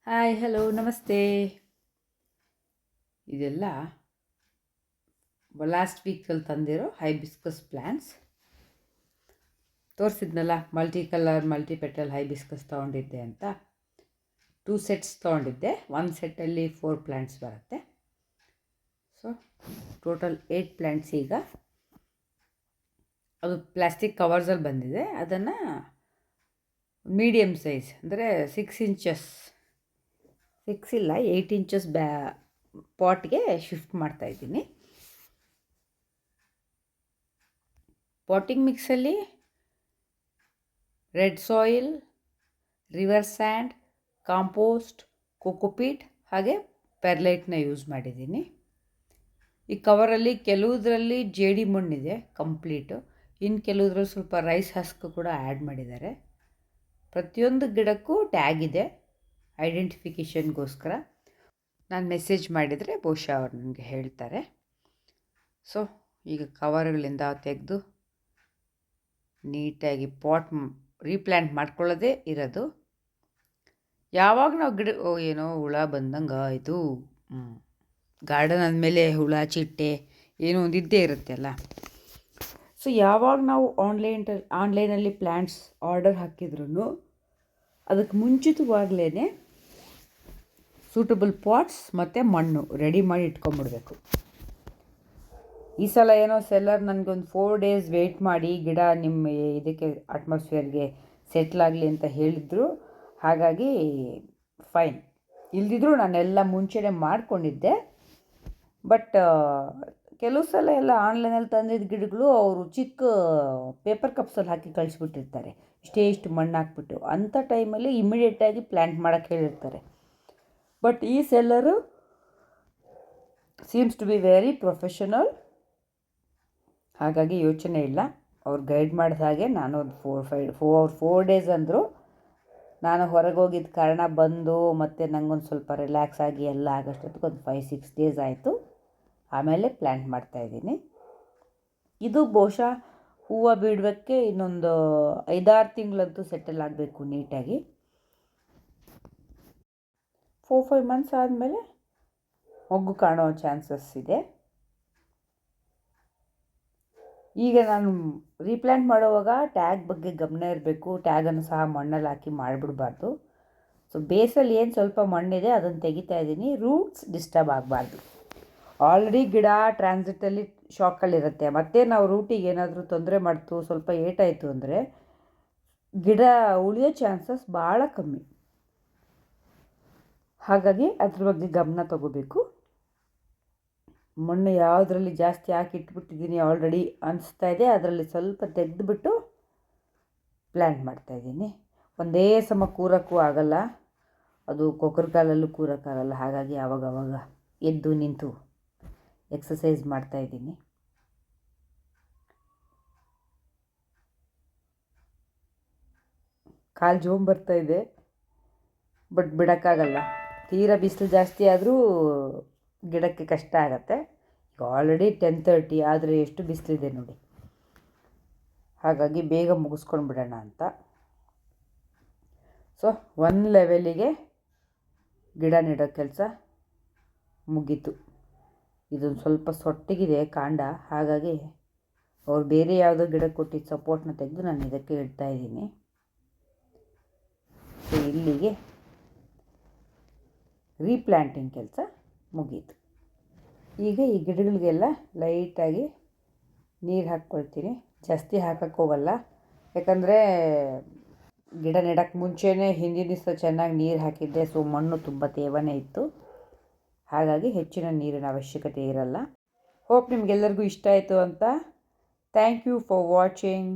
Hi hello ನಮಸ್ತೆ. ಇದೆಲ್ಲ last ವೀಕಲ್ಲಿ ತಂದಿರೋ ಹೈಬಿಸ್ಕಸ್ ಪ್ಲ್ಯಾಂಟ್ಸ್ ತೋರಿಸಿದ್ನಲ್ಲ. Multi colour multi petal hibiscus ತೊಗೊಂಡಿದ್ದೆ ಅಂತ 2 ಸೆಟ್ಸ್ ತೊಗೊಂಡಿದ್ದೆ. 1 ಸೆಟ್ಟಲ್ಲಿ 4 ಪ್ಲ್ಯಾಂಟ್ಸ್ ಬರುತ್ತೆ. So total 8 plants. ಈಗ ಅದು ಪ್ಲಾಸ್ಟಿಕ್ ಕವರ್ಸಲ್ಲಿ ಬಂದಿದೆ. ಅದನ್ನು ಮೀಡಿಯಮ್ ಸೈಜ್ ಅಂದರೆ 6 ಇಂಚಸ್ 6 ಇಲ್ಲ 8 ಇಂಚಸ್ ಪಾಟ್ಗೆ ಶಿಫ್ಟ್ ಮಾಡ್ತಾಯಿದ್ದೀನಿ. ಪಾಟಿಂಗ್ ಮಿಕ್ಸಲ್ಲಿ red soil, river sand, compost, cocopeat ಹಾಗೆ ಪೆರ್ಲೈಟ್ನ ಯೂಸ್ ಮಾಡಿದ್ದೀನಿ. ಈ ಕವರಲ್ಲಿ ಕೆಲವುದರಲ್ಲಿ ಜೇಡಿ ಮಣ್ಣಿದೆ ಕಂಪ್ಲೀಟು, ಇನ್ನು ಕೆಲವುದ್ರಲ್ಲಿ ಸ್ವಲ್ಪ ರೈಸ್ ಹಸ್ಕ್ ಕೂಡ ಆ್ಯಡ್ ಮಾಡಿದ್ದಾರೆ. ಪ್ರತಿಯೊಂದು ಗಿಡಕ್ಕೂ ಟ್ಯಾಗ್ ಇದೆ ಐಡೆಂಟಿಫಿಕೇಷನ್ಗೋಸ್ಕರ. ನಾನು ಮೆಸೇಜ್ ಮಾಡಿದರೆ ಬಹುಶಃ ಅವ್ರು ನನಗೆ ಹೇಳ್ತಾರೆ. ಸೊ ಈಗ ಕವರ್ಗಳಿಂದ ತೆಗೆದು ನೀಟಾಗಿ ಪಾಟ್ ರೀಪ್ಲ್ಯಾಂಟ್ ಮಾಡ್ಕೊಳ್ಳೋದೇ ಇರೋದು. ಯಾವಾಗ ನಾವು ಏನೋ ಹುಳ ಬಂದಂಗೆ ಆಯಿತು, ಗಾರ್ಡನ್ ಅಂದಮೇಲೆ ಹುಳ ಚಿಟ್ಟೆ ಏನೋ ಒಂದು ಇದ್ದೇ ಇರುತ್ತೆ ಅಲ್ಲ. ಸೊ ಯಾವಾಗ ನಾವು ಆನ್ಲೈನಲ್ಲಿ ಪ್ಲ್ಯಾಂಟ್ಸ್ ಆರ್ಡರ್ ಹಾಕಿದ್ರೂ ಅದಕ್ಕೆ ಮುಂಚಿತವಾಗಲೇ ಸೂಟಬಲ್ ಪಾಟ್ಸ್ ಮತ್ತು ಮಣ್ಣು ರೆಡಿ ಮಾಡಿ ಇಟ್ಕೊಂಬಿಡ್ಬೇಕು. ಈ ಸಲ ಏನೋ ಸೆಲ್ಲರ್ ನನಗೊಂದು 4 ಡೇಸ್ ವೆಯ್ಟ್ ಮಾಡಿ ಗಿಡ ನಿಮ್ಮ ಇದಕ್ಕೆ ಅಟ್ಮಾಸ್ಫಿಯರ್ಗೆ ಸೆಟ್ಲಾಗಲಿ ಅಂತ ಹೇಳಿದರು. ಹಾಗಾಗಿ ಫೈನ್. ಇಲ್ದಿದ್ರೂ ನಾನೆಲ್ಲ ಮುಂಚೆನೇ ಮಾಡಿಕೊಂಡಿದ್ದೆ. ಬಟ್ ಕೆಲವು ಸಲ ಎಲ್ಲ ಆನ್ಲೈನಲ್ಲಿ ತಂದಿದ್ದ ಗಿಡಗಳು ಅವರು ಚಿಕ್ಕ ಪೇಪರ್ ಕಪ್ಸಲ್ಲಿ ಹಾಕಿ ಕಳಿಸ್ಬಿಟ್ಟಿರ್ತಾರೆ, ಇಷ್ಟು ಮಣ್ಣು ಹಾಕ್ಬಿಟ್ಟು. ಅಂಥ ಟೈಮಲ್ಲಿ ಇಮಿಡಿಯೇಟಾಗಿ ಪ್ಲ್ಯಾಂಟ್ ಮಾಡೋಕ್ಕೆ ಹೇಳಿರ್ತಾರೆ. ಬಟ್ ಈ seller seems to be very professional. ಹಾಗಾಗಿ ಯೋಚನೆ ಇಲ್ಲ. ಅವ್ರು ಗೈಡ್ ಮಾಡಿದ ಹಾಗೆ ನಾನು ಒಂದು 4 ಡೇಸ್ ಅಂದರು. ನಾನು ಹೊರಗೆ ಹೋಗಿದ್ದ ಕಾರಣ ಬಂದು ಮತ್ತು ನನಗೊಂದು ಸ್ವಲ್ಪ ರಿಲ್ಯಾಕ್ಸ್ ಆಗಿ ಎಲ್ಲ ಆಗೋಷ್ಟೊತ್ತಿಗೆ ಒಂದು 5-6 ಡೇಸ್ ಆಯಿತು. ಆಮೇಲೆ ಪ್ಲ್ಯಾಂಟ್ ಮಾಡ್ತಾಯಿದ್ದೀನಿ. ಇದು ಬಹುಶಃ ಹೂವು ಬಿಡೋಕ್ಕೆ ಇನ್ನೊಂದು 5-6 ತಿಂಗಳಂತೂ ಸೆಟಲ್ ಆಗಬೇಕು ನೀಟಾಗಿ. 4-5 ಮಂತ್ಸ್ ಆದಮೇಲೆ ಮೊಗ್ಗು ಕಾಣೋ ಚಾನ್ಸಸ್ ಇದೆ. ಈಗ ನಾನು ರೀಪ್ಲ್ಯಾಂಟ್ ಮಾಡುವಾಗ ಟ್ಯಾಗ್ ಬಗ್ಗೆ ಗಮನ ಇರಬೇಕು. ಟ್ಯಾಗನ್ನು ಸಹ ಮಣ್ಣಲ್ಲಿ ಹಾಕಿ ಮಾಡಿಬಿಡಬಾರ್ದು. ಸೊ ಬೇಸಲ್ಲಿ ಏನು ಸ್ವಲ್ಪ ಮಣ್ಣಿದೆ ಅದನ್ನು ತೆಗಿತಾ ಇದ್ದೀನಿ. ರೂಟ್ಸ್ ಡಿಸ್ಟರ್ಬ್ ಆಗಬಾರ್ದು. ಆಲ್ರೆಡಿ ಗಿಡ ಟ್ರಾನ್ಸಿಟಲ್ಲಿ ಶಾಕಲ್ಲಿರುತ್ತೆ. ಮತ್ತು ನಾವು ರೂಟಿಗೆ ಏನಾದರೂ ತೊಂದರೆ ಮಾಡ್ತು, ಸ್ವಲ್ಪ ಏಟಾಯಿತು ಅಂದರೆ ಗಿಡ ಉಳಿಯೋ ಚಾನ್ಸಸ್ ಭಾಳ ಕಮ್ಮಿ. ಹಾಗಾಗಿ ಅದ್ರ ಬಗ್ಗೆ ಗಮನ ತಗೋಬೇಕು. ಮಣ್ಣು ಯಾವುದರಲ್ಲಿ ಜಾಸ್ತಿ ಹಾಕಿ ಇಟ್ಬಿಟ್ಟಿದ್ದೀನಿ ಆಲ್ರೆಡಿ ಅನಿಸ್ತಾ ಇದೆ, ಅದರಲ್ಲಿ ಸ್ವಲ್ಪ ತೆಗೆದುಬಿಟ್ಟು ಪ್ಲ್ಯಾಂಟ್ ಮಾಡ್ತಾಯಿದ್ದೀನಿ. ಒಂದೇ ಸಮ ಕೂರೋಕ್ಕೂ ಆಗಲ್ಲ, ಅದು ಕೊಕ್ಕರಕಾಲಲ್ಲೂ ಕೂರೋಕ್ಕಾಗಲ್ಲ. ಹಾಗಾಗಿ ಆವಾಗವಾಗ ಎದ್ದು ನಿಂತು ಎಕ್ಸಸೈಸ್ ಮಾಡ್ತಾಯಿದ್ದೀನಿ. ಕಾಲು ಜೋಮ್ ಬರ್ತಾಯಿದೆ, ಬಟ್ ಬಿಡೋಕ್ಕಾಗಲ್ಲ. ತೀರಾ ಬಿಸಿಲು ಜಾಸ್ತಿ ಆದರೂ ಗಿಡಕ್ಕೆ ಕಷ್ಟ ಆಗುತ್ತೆ. ಈಗ ಆಲ್ರೆಡಿ 10:30 ಆದರೆ ಎಷ್ಟು ಬಿಸಿಲಿದೆ ನೋಡಿ. ಹಾಗಾಗಿ ಬೇಗ ಮುಗಿಸ್ಕೊಂಡು ಬಿಡೋಣ ಅಂತ. ಸೊ 1 ಲೆವೆಲಿಗೆ ಗಿಡ ನೆಡೋ ಕೆಲಸ ಮುಗೀತು. ಇದೊಂದು ಸ್ವಲ್ಪ ಸೊಟ್ಟಿಗಿದೆ ಕಾಂಡ, ಹಾಗಾಗಿ ಅವ್ರು ಬೇರೆ ಯಾವುದೋ ಗಿಡ ಕೊಟ್ಟಿದ್ದ ಸಪೋರ್ಟ್ನ ತೆಗೆದು ನಾನು ಇದಕ್ಕೆ ಇಡ್ತಾಯಿದ್ದೀನಿ. ಸೊ ಇಲ್ಲಿಗೆ ರೀಪ್ಲ್ಯಾಂಟಿಂಗ್ ಕೆಲಸ ಮುಗೀತು. ಈಗ ಈ ಗಿಡಗಳಿಗೆಲ್ಲ ಲೈಟಾಗಿ ನೀರು ಹಾಕ್ಕೊಳ್ತೀನಿ. ಜಾಸ್ತಿ ಹಾಕಕ್ಕೆ ಹೋಗಲ್ಲ, ಯಾಕಂದರೆ ಗಿಡ ನೆಡೋಕ್ಕೆ ಮುಂಚೆನೇ ಹಿಂದಿನ ದಿವಸ ಚೆನ್ನಾಗಿ ನೀರು ಹಾಕಿದ್ದೆ. ಸೊ ಮಣ್ಣು ತುಂಬ ತೇವನೇ ಇತ್ತು, ಹಾಗಾಗಿ ಹೆಚ್ಚಿನ ನೀರಿನ ಅವಶ್ಯಕತೆ ಇರಲ್ಲ. ಹೋಪ್ ನಿಮಗೆಲ್ಲರಿಗೂ ಇಷ್ಟ ಆಯಿತು ಅಂತ. Thank you for watching.